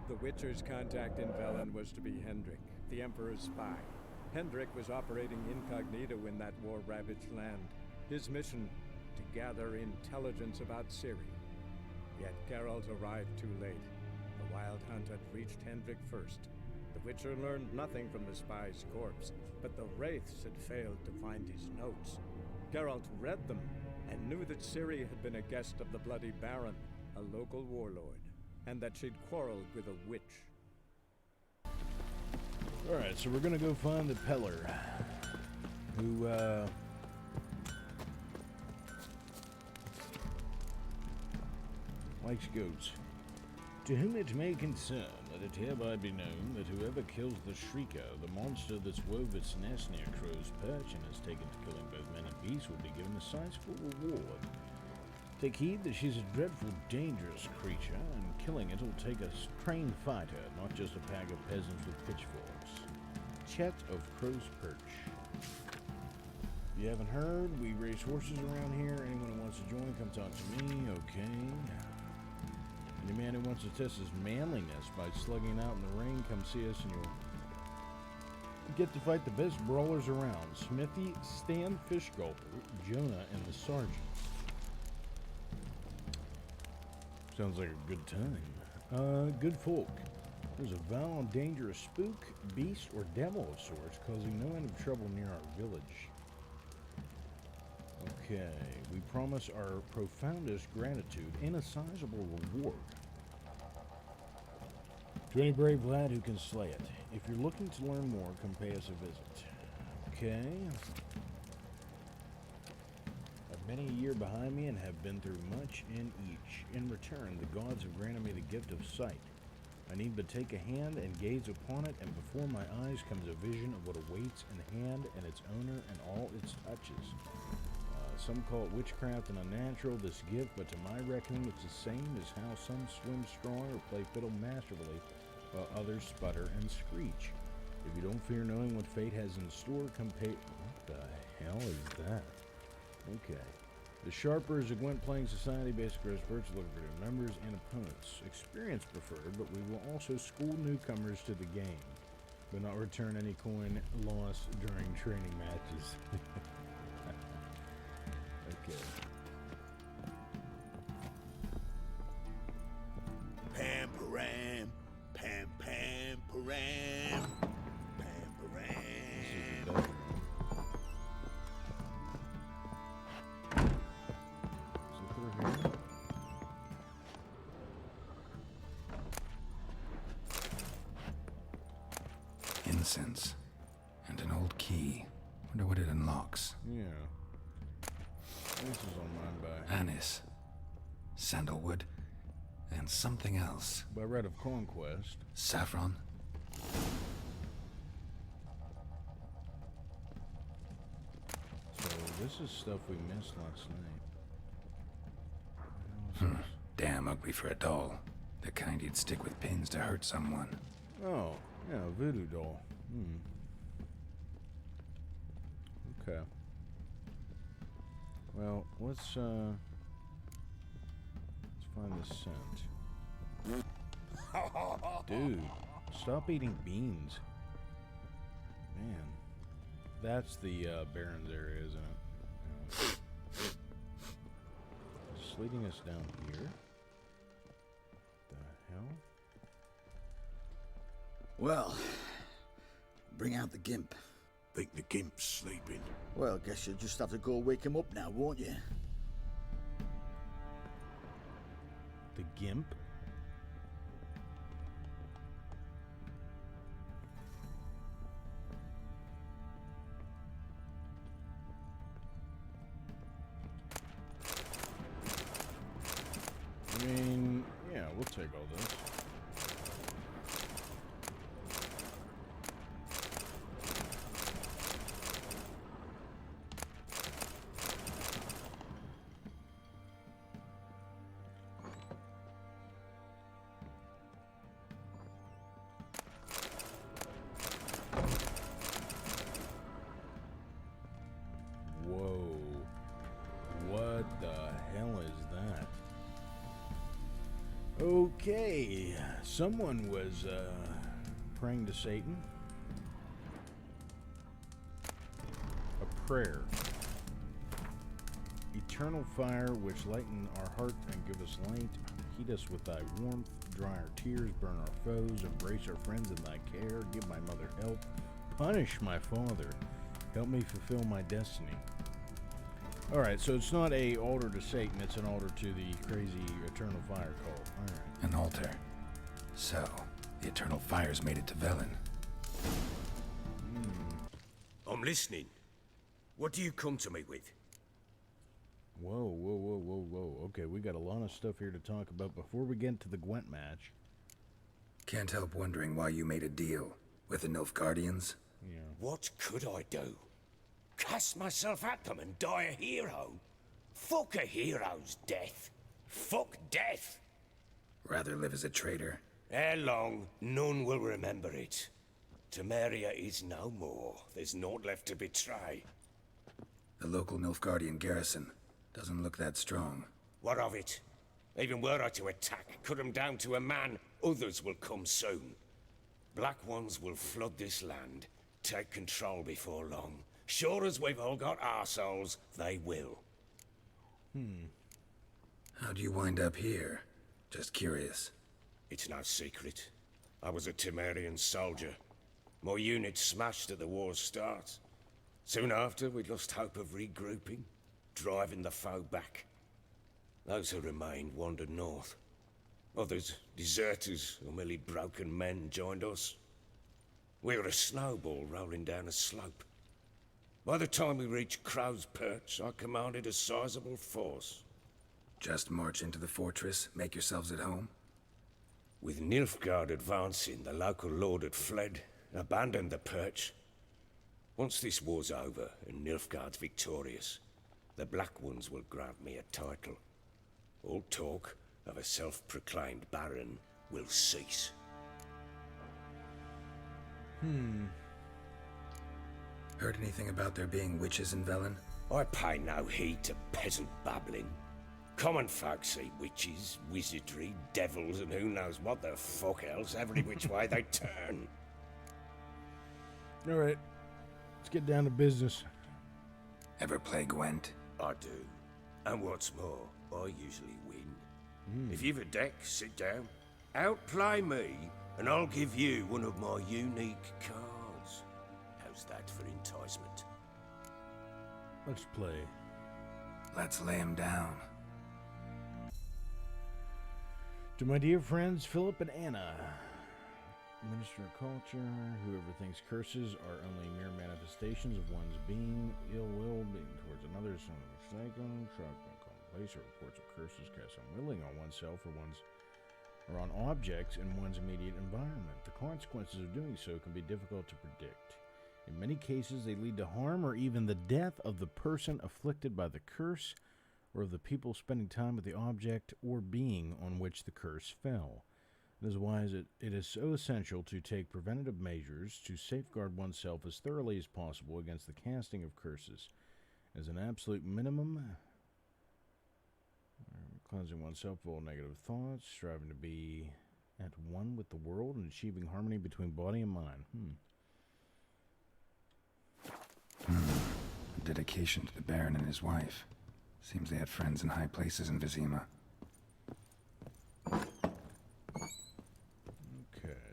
The Witcher's contact in Velen was to be Hendrik, the Emperor's spy. Hendrik was operating incognito in that war-ravaged land. His mission, to gather intelligence about Ciri. Yet Geralt arrived too late. The Wild Hunt had reached Hendrik first. The Witcher learned nothing from the spy's corpse, but the Wraiths had failed to find his notes. Geralt read them and knew that Ciri had been a guest of the Bloody Baron, a local warlord, and that she'd quarreled with a witch. Alright, so we're gonna go find the Peller, who, likes goats. To whom it may concern, let it hereby be known that whoever kills the Shrieker, the monster that's wove its nest near Crow's Perch and has taken to killing both men and beasts, will be given a sizable reward. Take heed that she's a dreadful, dangerous creature, and killing it will take a trained fighter, not just a pack of peasants with pitchforks. Chet of Crow's Perch. If you haven't heard, we race horses around here. Anyone who wants to join, come talk to me. Okay. Any man who wants to test his manliness by slugging out in the ring, come see us and you'll get to fight the best brawlers around. Smithy, Stan Fishgulper, Jonah, and the Sergeant. Sounds like a good time. Good folk. There's a vile and dangerous spook, beast, or devil of sorts causing no end of trouble near our village. Okay, we promise our profoundest gratitude and a sizable reward to any brave lad who can slay it. If you're looking to learn more, come pay us a visit. Okay. I've many a year behind me and have been through much in each. In return, the gods have granted me the gift of sight. I need but take a hand and gaze upon it, and before my eyes comes a vision of what awaits in hand and its owner and all its touches. Some call it witchcraft and unnatural, this gift, but to my reckoning it's the same as how some swim strong or play fiddle masterfully, while others sputter and screech. If you don't fear knowing what fate has in store, come pay... What the hell is that? Okay. The Sharper is a Gwent-playing society based across Perch, looking for new members and opponents. Experience preferred, but we will also school newcomers to the game, but not return any coin lost during training matches. Okay. Pam-param, pam-pam-param, pam-param. Is it through here? Incense. And an old key. Wonder what it unlocks. Yeah. This is on mine by Anise, sandalwood, and something else. by right of conquest. Saffron. So this is stuff we missed last night. Damn ugly for a doll. The kind you'd stick with pins to hurt someone. Oh, yeah, voodoo doll. Okay. Well, let's find this scent. Dude, stop eating beans. Man. That's the Baron's area, isn't it? Yeah. It's leading us down here. The hell? Well, bring out the gimp. Think the gimp's sleeping. Well, guess you'll just have to go wake him up now, won't you? The Gimp? I mean, yeah, we'll take all this. Whoa. What the hell is that? Okay, Someone was praying to Satan. A prayer. Eternal fire, which lighten our heart and give us light. Heat us with thy warmth. Dry our tears. Burn our foes. Embrace our friends in thy care. Give my mother help. Punish my father. Help me fulfill my destiny. Alright, so it's not a altar to Satan, it's an altar to the crazy eternal fire cult. Alright. An altar. So, the eternal fire's made it to Velen. I'm listening. What do you come to me with? Whoa. Okay, we got a lot of stuff here to talk about before we get to the Gwent match. Can't help wondering why you made a deal with the Nilfgaardians. Yeah. What could I do? Cast myself at them and die a hero? Fuck a hero's death. Fuck death. Rather live as a traitor. Ere long, none will remember it. Temeria is no more. There's naught left to betray. The local Nilfgaardian garrison doesn't look that strong. What of it? Even were I to attack, cut them down to a man, others will come soon. Black Ones will flood this land, take control before long. Sure as we've all got arseholes, they will. How'd you wind up here? Just curious. It's no secret. I was a Temerian soldier. My unit smashed at the war's start. Soon after, we lost hope of regrouping, driving the foe back. Those who remained wandered north. Others, deserters or merely broken men, joined us. We were a snowball rolling down a slope. By the time we reached Crow's Perch, I commanded a sizable force. Just march into the fortress, make yourselves at home? With Nilfgaard advancing, the local lord had fled, abandoned the Perch. Once this war's over and Nilfgaard's victorious, the Black Ones will grant me a title. All talk of a self-proclaimed baron will cease. Heard anything about there being witches in Velen? I pay no heed to peasant babbling. Common folk see witches, wizardry, devils, and who knows what the fuck else every which way they turn. Alright, let's get down to business. Ever play Gwent? I do. And what's more, I usually win. If you've a deck, sit down. Outplay me, and I'll give you one of my unique cards. How's that for enticement? Let's play. Let's lay him down. To my dear friends, Philip and Anna. Minister of Culture, whoever thinks curses are only mere manifestations of one's being, ill will being towards another, is mistaken, place or reports of curses cast unwilling on oneself or on objects in one's immediate environment. The consequences of doing so can be difficult to predict. In many cases, they lead to harm or even the death of the person afflicted by the curse, or of the people spending time with the object or being on which the curse fell. It is why it is so essential to take preventative measures to safeguard oneself as thoroughly as possible against the casting of curses. As an absolute minimum, cleansing oneself of all negative thoughts, striving to be at one with the world, and achieving harmony between body and mind. A dedication to the Baron and his wife. Seems they had friends in high places in Vizima. Okay,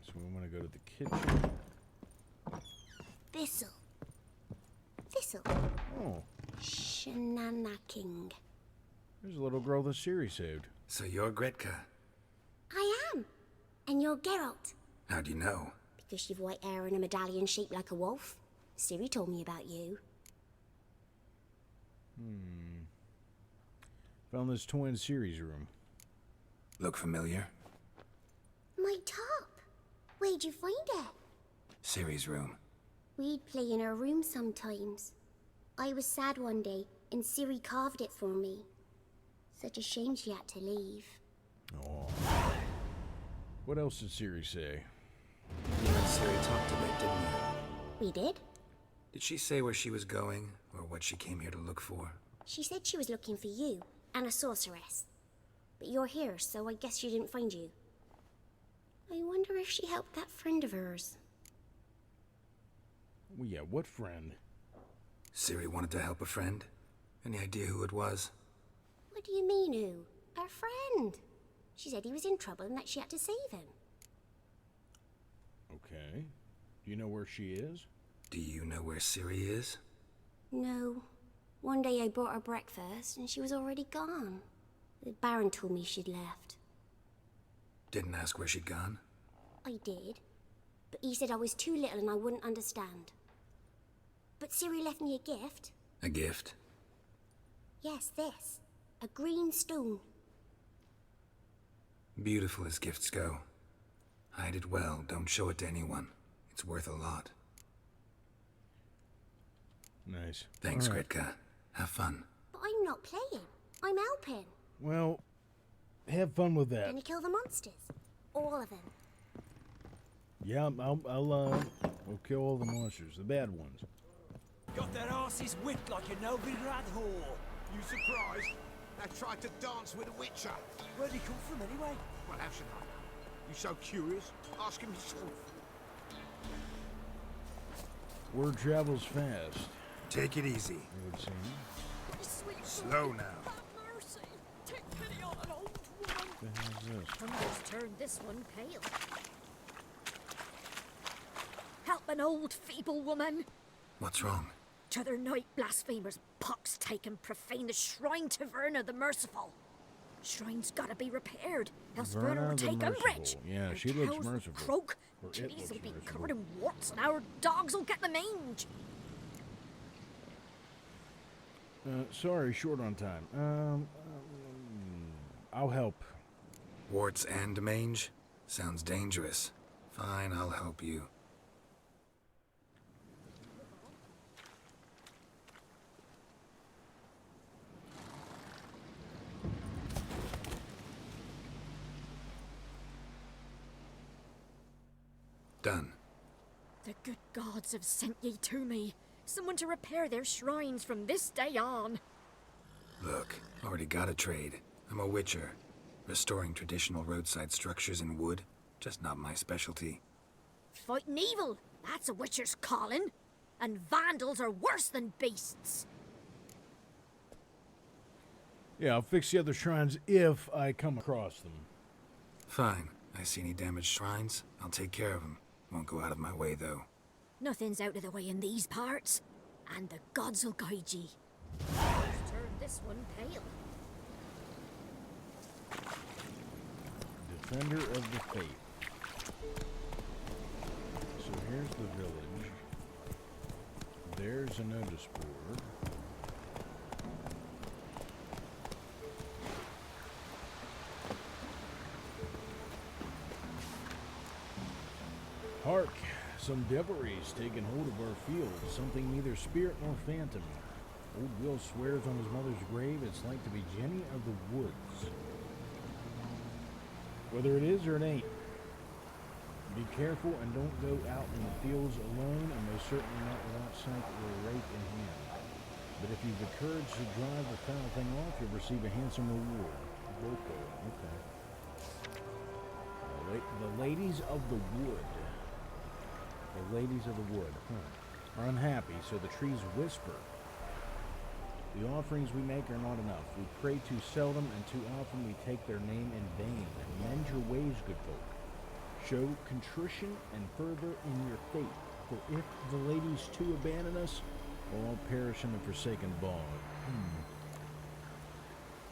so we want to go to the kitchen. Thistle. Oh, Shenanaking. there's a little girl that Siri saved. So you're Gretka. I am. And you're Geralt. How'd you know? Because you've white hair and a medallion shaped like a wolf. Siri told me about you. Found this toy in Siri's room. Look familiar? My top. Where'd you find it? Ciri's room. We'd play in her room sometimes. I was sad one day, and Siri carved it for me. Such a shame she had to leave. Oh. What else did Siri say? You and Ciri talked a bit, didn't you? We did? Did she say where she was going, or what she came here to look for? She said she was looking for you, and a sorceress. But you're here, so I guess she didn't find you. if she helped that friend of hers. Well, yeah, what friend? Ciri wanted to help a friend? Any idea who it was? What do you mean, who? Her friend. She said he was in trouble and that she had to save him. Okay. Do you know where she is? Do you know where Ciri is? No. One day I brought her breakfast and she was already gone. The Baron told me she'd left. Didn't ask where she'd gone? I did. But he said I was too little and I wouldn't understand. But Ciri left me a gift. A gift? Yes, this. A green stone. Beautiful as gifts go. Hide it well, don't show it to anyone. It's worth a lot. Nice. Thanks, All right. Gretka. Have fun. But I'm not playing. I'm helping. Well, have fun with that. Gonna kill the monsters. All of them. Yeah, we'll kill all the monsters, the bad ones. Got their asses whipped like a no-big rat whore. You surprised? I tried to dance with a witcher. Where'd he come from anyway? Well, how should I know? You so curious? Ask him yourself. Word travels fast, Take it easy. it would seem. Sweet Slow Lord, now. Have mercy. Take pity on an old woman. What the hell is this? Hunger's turned this one pale. Help an old feeble woman. What's wrong? T'other night blasphemers pox take and profane the shrine to Verna the Merciful. Shrine's gotta be repaired, else Verna Verna will the take umbrage. Merciful. Yeah, Her she looks cows will merciful. croak, Or it trees looks will be merciful. covered in warts, and our dogs will get the mange. Sorry, short on time. I'll help. Warts and mange? Sounds dangerous. Fine, I'll help you. Done. The good gods have sent ye to me. Someone to repair their shrines from this day on. Look, already got a trade. I'm a witcher. Restoring traditional roadside structures in wood, just not my specialty. Fighting evil, that's a witcher's calling. And vandals are worse than beasts. Yeah, I'll fix the other shrines if I come across them. Fine. I see any damaged shrines, I'll take care of them. Won't go out of my way, though. Nothing's out of the way in these parts. And the gods will guide ye. Turn this one pale. Defender of the Faith. So here's the village. There's a notice board. Hark! Some devilry's taken hold of our field, something neither spirit nor phantom. Old Will swears on his mother's grave it's like to be Jenny of the woods. Whether it is or it ain't, be careful and don't go out in the fields alone, and most certainly not without sight or rake in hand. But if you've the courage to drive the foul thing off, you'll receive a handsome reward. Boko, okay. The ladies of the wood. The ladies of the wood, are unhappy, so the trees whisper. The offerings we make are not enough. We pray too seldom, and too often we take their name in vain. Mend your ways, good folk. Show contrition and fervor in your faith. For if the ladies too abandon us, all perish in the forsaken bog.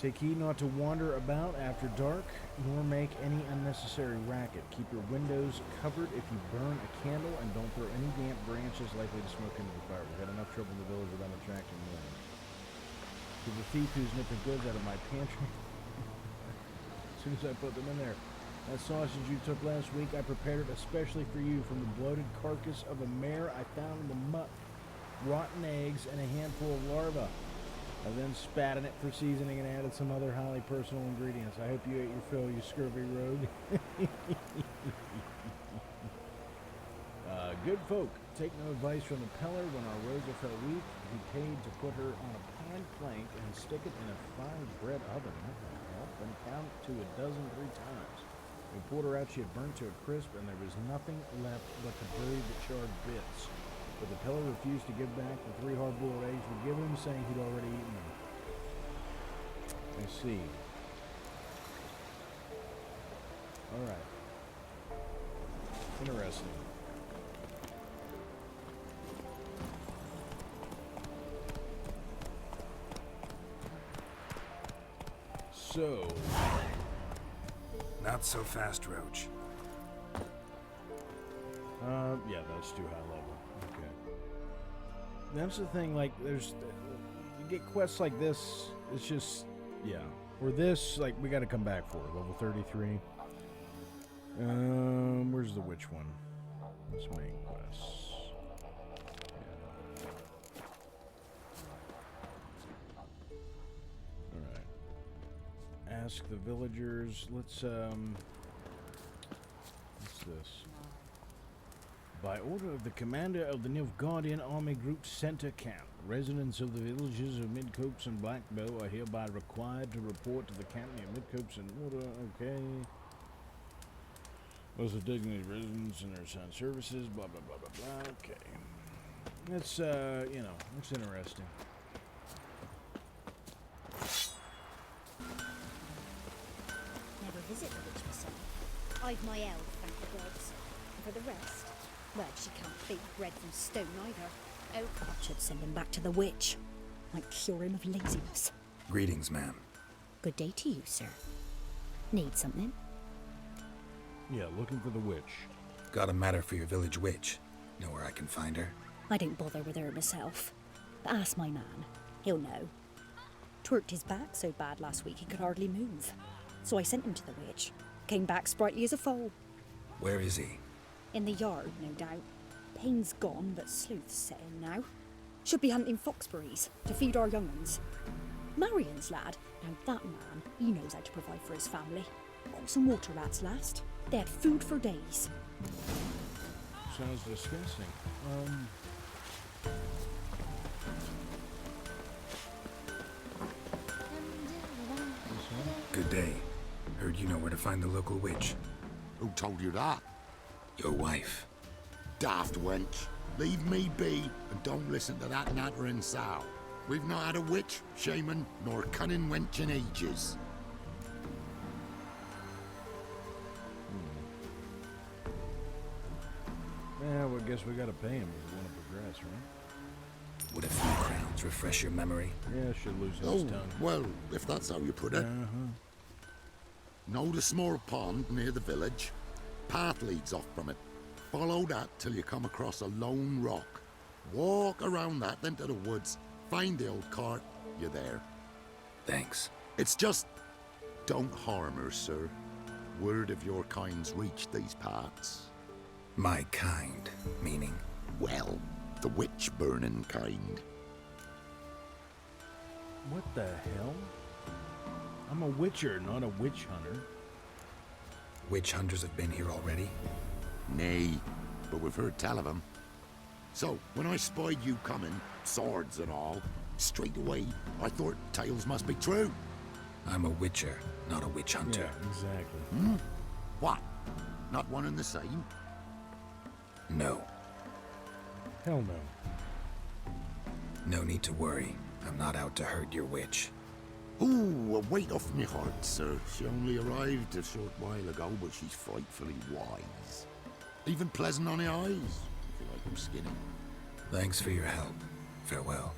Take heed not to wander about after dark, nor make any unnecessary racket. Keep your windows covered if you burn a candle, and don't throw any damp branches likely to smoke into the fire. We've had enough trouble in the village without attracting noise. To the thief who's nipping goods out of my pantry, as soon as I put them in there. That sausage you took last week, I prepared it especially for you from the bloated carcass of a mare I found in the muck. Rotten eggs and a handful of larvae. I then spat in it for seasoning and added some other highly personal ingredients. I hope you ate your fill, you scurvy rogue. Good folk, take no advice from the peller. When our Rosa fell weak, he paid to put her on a pine plank and stick it in a fine bread oven. What the hell? Then count to a dozen 3 times. We pulled her out, she had burnt to a crisp, and there was nothing left but to bury the charred bits. But the peller refused to give back the 3 hard-boiled eggs we'd given him, saying he'd already eaten them. I see. Alright. Interesting. So... Not so fast, Roach. Yeah, that's too high level. Okay. That's the thing, like, there's... You get quests like this, it's just... Yeah. Or this, like, we gotta come back for it. Level 33. Where's the witch one? This main quest. Yeah. Alright. Ask the villagers. Let's, what's this? By order of the commander of the Nilfgaardian Army Group Center Camp, residents of the villages of Midcopes and Blackbow are hereby required to report to the camp near Midcopes and Water. Okay. Those are dignity residents and their assigned services, blah, blah, blah, blah, blah. Okay. That's, you know, that's interesting. Never visit the witch myself. I've my elf, thank the gods. And for the rest, well, she can't bake bread from stone either. Oh, I should send him back to the witch. Might cure him of laziness. Greetings, ma'am. Good day to you, sir. Need something? Yeah, looking for the witch. Got a matter for your village witch. Know where I can find her? I don't bother with her myself. But ask my man. He'll know. Twerked his back so bad last week he could hardly move. So I sent him to the witch. Came back sprightly as a foal. Where is he? In the yard, no doubt. Pain's gone, but sleuth's set in now. Should be hunting foxberries to feed our young uns. Marion's lad. Now that man, he knows how to provide for his family. Got some water rats last. They had food for days. Sounds disgusting. Good day. Heard you know where to find the local witch. Who told you that? Your wife. Daft wench. Leave me be and don't listen to that nattering sow. We've not had a witch, shaman, nor cunning wench in ages. Yeah, well, I guess we gotta pay him if we want to progress, right? Would a few crowns refresh your memory? Yeah, should loosen Oh, his tongue. well, if that's how you put it. Know the small pond near the village? Path leads off from it. Follow that till you come across a lone rock. Walk around that, then to the woods. Find the old cart. You're there. Thanks. It's just... don't harm her, sir. Word of your kind's reached these parts. My kind, meaning? Well, the witch-burning kind. What the hell? I'm a witcher, not a witch hunter. Witch hunters have been here already? Nay, but we've heard tell of them. So, when I spied you coming, swords and all, straight away, I thought tales must be true. I'm a witcher, not a witch hunter. Yeah, exactly. What? Not one and the same? No. Hell no. No need to worry. I'm not out to hurt your witch. Ooh, a weight off me heart, sir. She only arrived a short while ago, but she's frightfully wise. Even pleasant on the eyes, if you like them skinny. Thanks for your help. Farewell.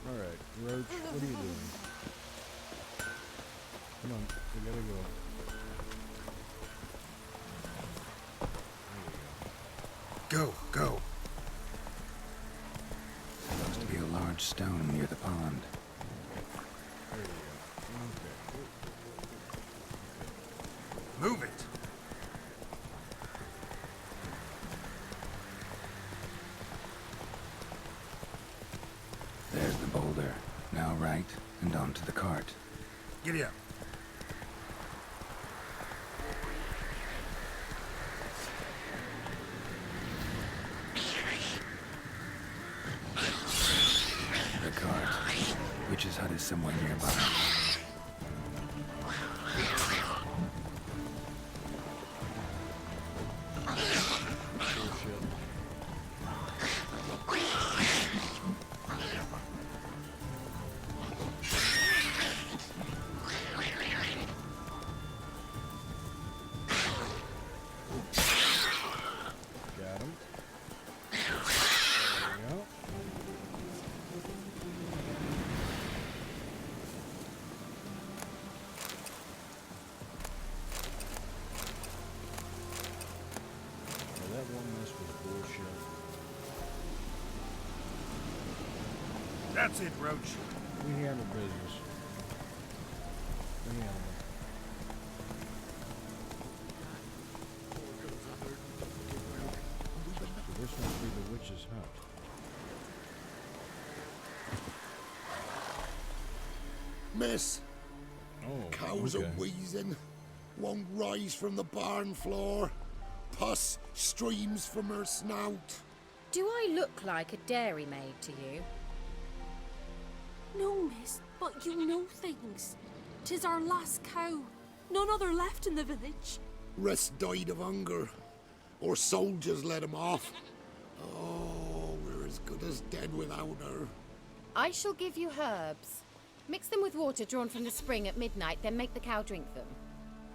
Alright, Roach, what are you doing? Come on, we gotta go. Go, go. Supposed to be a large stone near the pond. There you go. Okay. Move it! There's the boulder. Now right, and onto the cart. Giddy up. somewhere nearby. Got him. There we go. Well, that one mess was bullshit. That's it, Roach. We handle business. We handle it. So this must be the witch's hut. Miss, Oh, cows okay. are wheezing. Won't rise from the barn floor. Pus streams from her snout. Do I look like a dairymaid to you? No, miss, but you know things. 'Tis our last cow. None other left in the village. Rest died of hunger. Or soldiers let him off. Oh, we're as good as dead without her. I shall give you herbs. Mix them with water drawn from the spring at midnight, then make the cow drink them.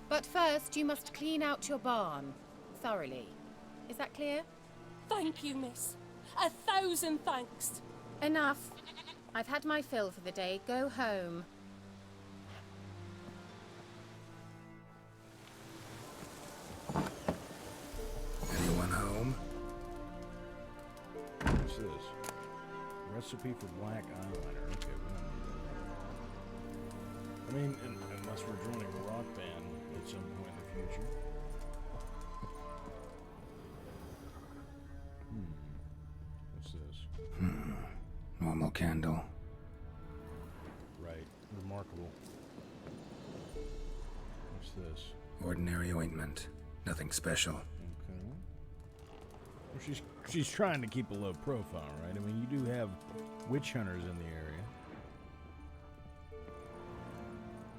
But first, you must clean out your barn thoroughly. Is that clear? Thank you, miss. 1,000 thanks. Enough. I've had my fill for the day. Go home. Anyone home? What's this? Recipe for black eyeliner. Okay, we don't need that. I mean, unless we're joining a rock band at some point in the future. What's this? Normal candle. Right. Remarkable. What's this? Ordinary ointment. Nothing special. Okay. Well, she's trying to keep a low profile, right? I mean, you do have witch hunters in the area.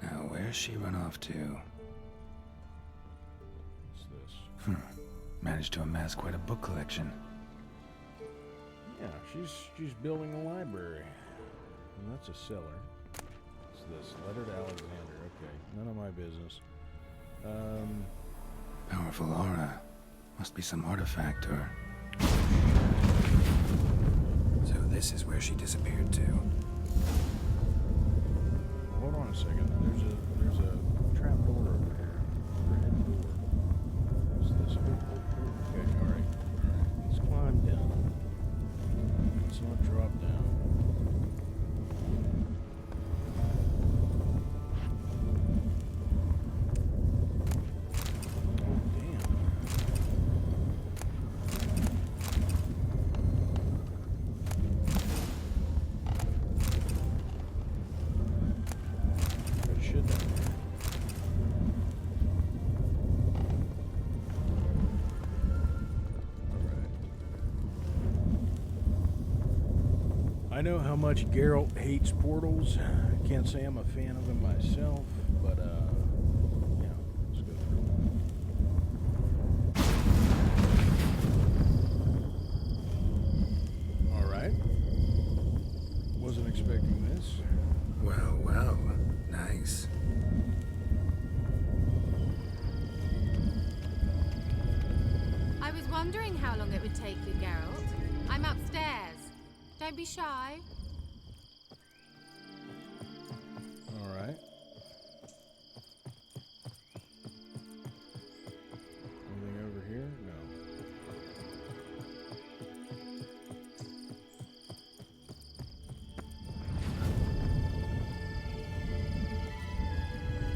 Now, where's she run off to? What's this? Managed to amass quite a book collection. Yeah, she's building a library. And that's a cellar. What's this? Letter to Alexander. Okay, none of my business. Powerful aura. Must be some artifact or... So this is where she disappeared to. Hold on a second. There's a trap door over here. Overhead door. What's this? Okay, alright. Let's climb down. Let's not drop down. Oh, damn. Good shit down there. I know how much Geralt hates portals. Can't say I'm a fan of them myself, but yeah, let's go through. All right. Wasn't expecting this. Well, well. Nice. I was wondering how long it would take you, Geralt. I'm upstairs. Don't be shy. All right. Anything over here? No.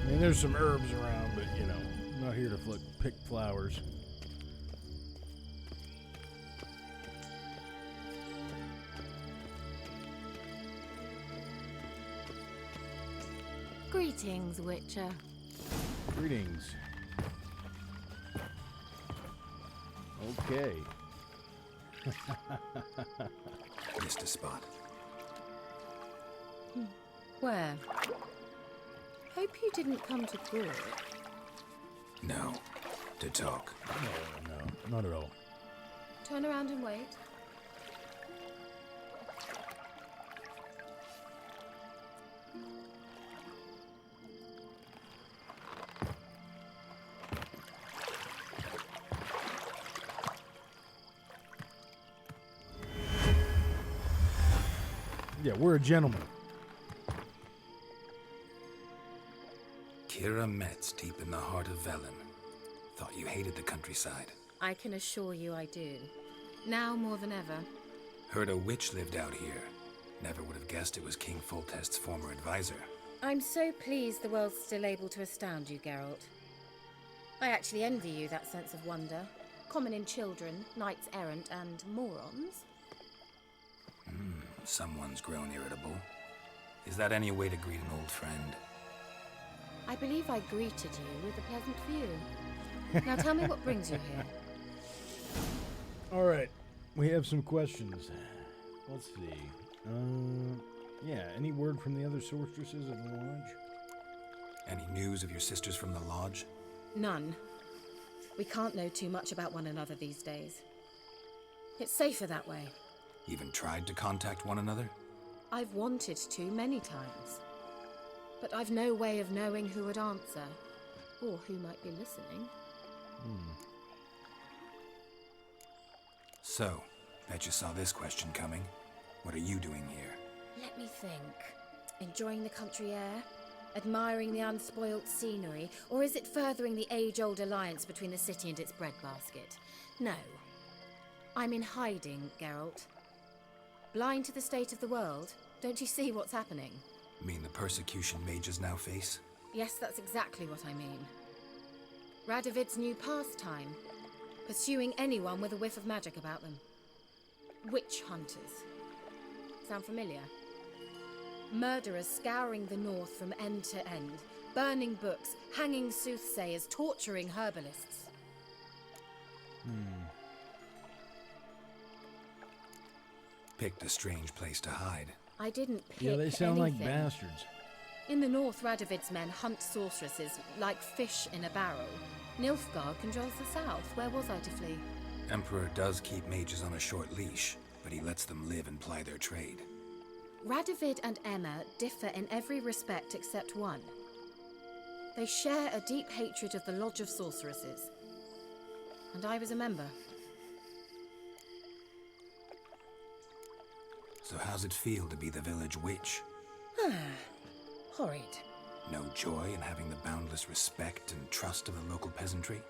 I mean, there's some herbs around, but you know, I'm not here to pick flowers. Greetings, Witcher. Greetings. Okay. Missed a spot. Where? Hope you didn't come to Broad. No. To talk. No, not at all. Turn around and wait. Yeah, we're a gentleman. Kira Metz, deep in the heart of Velen. Thought you hated the countryside. I can assure you I do. Now more than ever. Heard a witch lived out here. Never would have guessed it was King Foltest's former advisor. I'm so pleased the world's still able to astound you, Geralt. I actually envy you that sense of wonder. Common in children, knights errant, and morons. Someone's grown irritable. Is that any way to greet an old friend? I believe I greeted you with a pleasant view. Now tell me what brings you here. All right, we have some questions. Let's see. Yeah, any word from the other sorceresses of the lodge? Any news of your sisters from the lodge? None. We can't know too much about one another these days. It's safer that way. Even tried to contact one another? I've wanted to many times. But I've no way of knowing who would answer, or who might be listening. So, bet you saw this question coming. What are you doing here? Let me think. Enjoying the country air? Admiring the unspoilt scenery? Or is it furthering the age-old alliance between the city and its breadbasket? No. I'm in hiding, Geralt. Blind to the state of the world? Don't you see what's happening? Mean the persecution mages now face? Yes, that's exactly what I mean. Radovid's new pastime. Pursuing anyone with a whiff of magic about them. Witch hunters. Sound familiar? Murderers scouring the north from end to end. Burning books, hanging soothsayers, torturing herbalists. Picked a strange place to hide. I didn't pick Yeah, they sound anything. like bastards. In the north, Radovid's men hunt sorceresses like fish in a barrel. Nilfgaard controls the south. Where was I to flee? Emperor does keep mages on a short leash, but he lets them live and ply their trade. Radovid and Emma differ in every respect except one. They share a deep hatred of the Lodge of Sorceresses. And I was a member. So how's it feel to be the village witch? Horrid. No joy in having the boundless respect and trust of the local peasantry?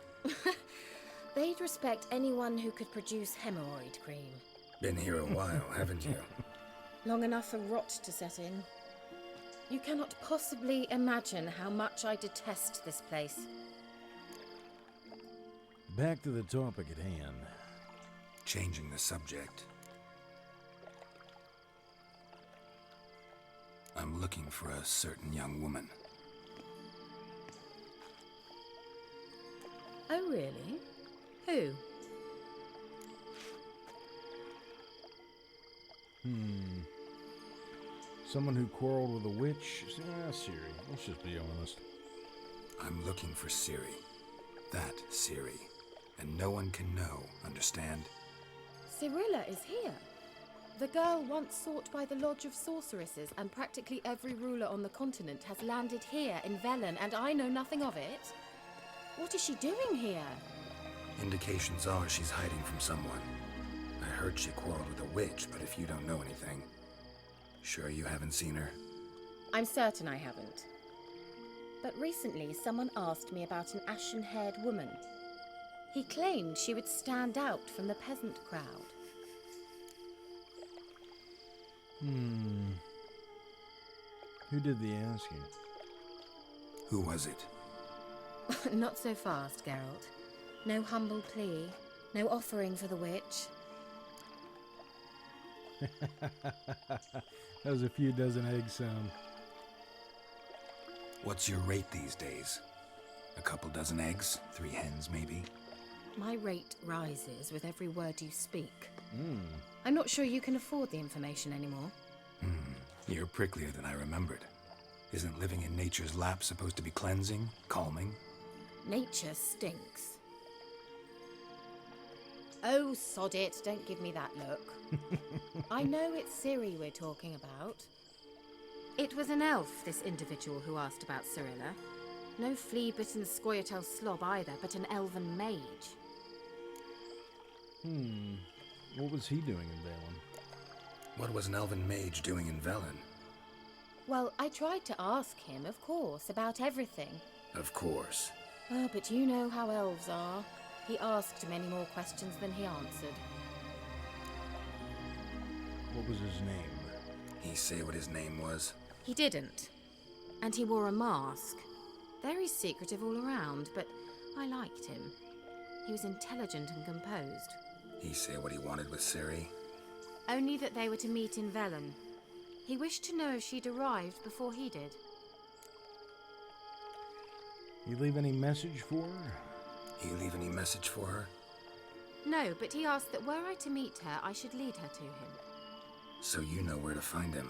They'd respect anyone who could produce hemorrhoid cream. Been here a while, haven't you? Long enough for rot to set in. You cannot possibly imagine how much I detest this place. Back to the topic at hand. Changing the subject. I'm looking for a certain young woman. Oh, really? Who? Someone who quarreled with a witch? Yeah, Ciri. Let's just be honest. I'm looking for Ciri. That Ciri. And no one can know, understand? Cirilla is here. The girl once sought by the Lodge of Sorceresses, and practically every ruler on the continent has landed here in Velen, and I know nothing of it. What is she doing here? Indications are she's hiding from someone. I heard she quarreled with a witch, but if you don't know anything, sure you haven't seen her? I'm certain I haven't. But recently, someone asked me about an ashen-haired woman. He claimed she would stand out from the peasant crowd. Who did the asking? Who was it? Not so fast, Geralt. No humble plea, no offering for the witch. That was a few dozen eggs sound. What's your rate these days? A couple dozen eggs? 3 hens, maybe? My rate rises with every word you speak. I'm not sure you can afford the information anymore. You're pricklier than I remembered. Isn't living in nature's lap supposed to be cleansing, calming? Nature stinks. Oh, sod it, don't give me that look. I know it's Ciri we're talking about. It was an elf, this individual who asked about Cirilla. No flea-bitten Scoia'tael slob either, but an elven mage. What was he doing in Valen? What was an elven mage doing in Velen? Well, I tried to ask him, of course, about everything. Of course. Oh, but you know how elves are. He asked many more questions than he answered. What was his name? He say what his name was? He didn't. And he wore a mask. Very secretive all around, but I liked him. He was intelligent and composed. He say what he wanted with Ciri? Only that they were to meet in Velen. He wished to know if she'd arrived before he did. You leave any message for her? He leave any message for her? No, but he asked that were I to meet her, I should lead her to him. So you know where to find him?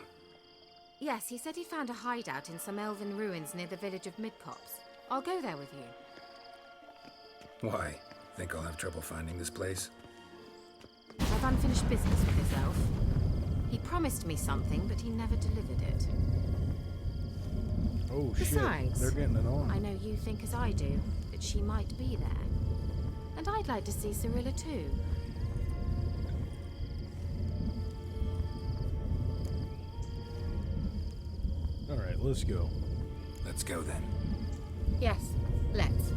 Yes, he said he found a hideout in some elven ruins near the village of Midcopse. I'll go there with you. Why? Think I'll have trouble finding this place? I've unfinished business with this elf. He promised me something, but he never delivered it. Oh, Besides, shit. They're getting it on. I know you think as I do, that she might be there. And I'd like to see Cirilla too. Alright, let's go. Let's go then. Yes, let's.